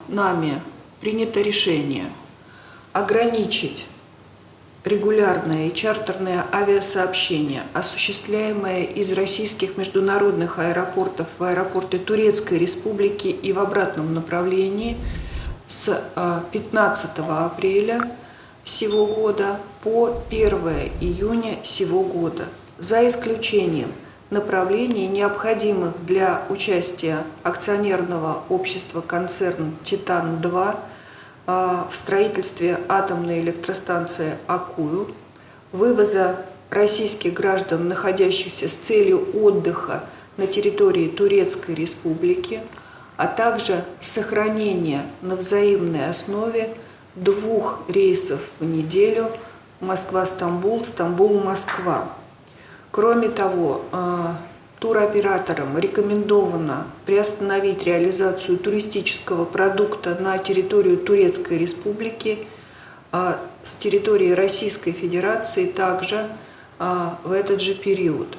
нами принято решение ограничить регулярное и чартерное авиасообщение, осуществляемое из российских международных аэропортов в аэропорты Турецкой Республики и в обратном направлении с 15 апреля сего года по 1 июня сего года, за исключением направлений, необходимых для участия акционерного общества «Концерн Титан-2» в строительстве атомной электростанции «Акую», вывоза российских граждан, находящихся с целью отдыха на территории Турецкой Республики, а также сохранения на взаимной основе 2 рейсов в неделю Москва-Стамбул, Стамбул-Москва. Кроме того, туроператорам рекомендовано приостановить реализацию туристического продукта на территорию Турецкой Республики, с территории Российской Федерации также в этот же период.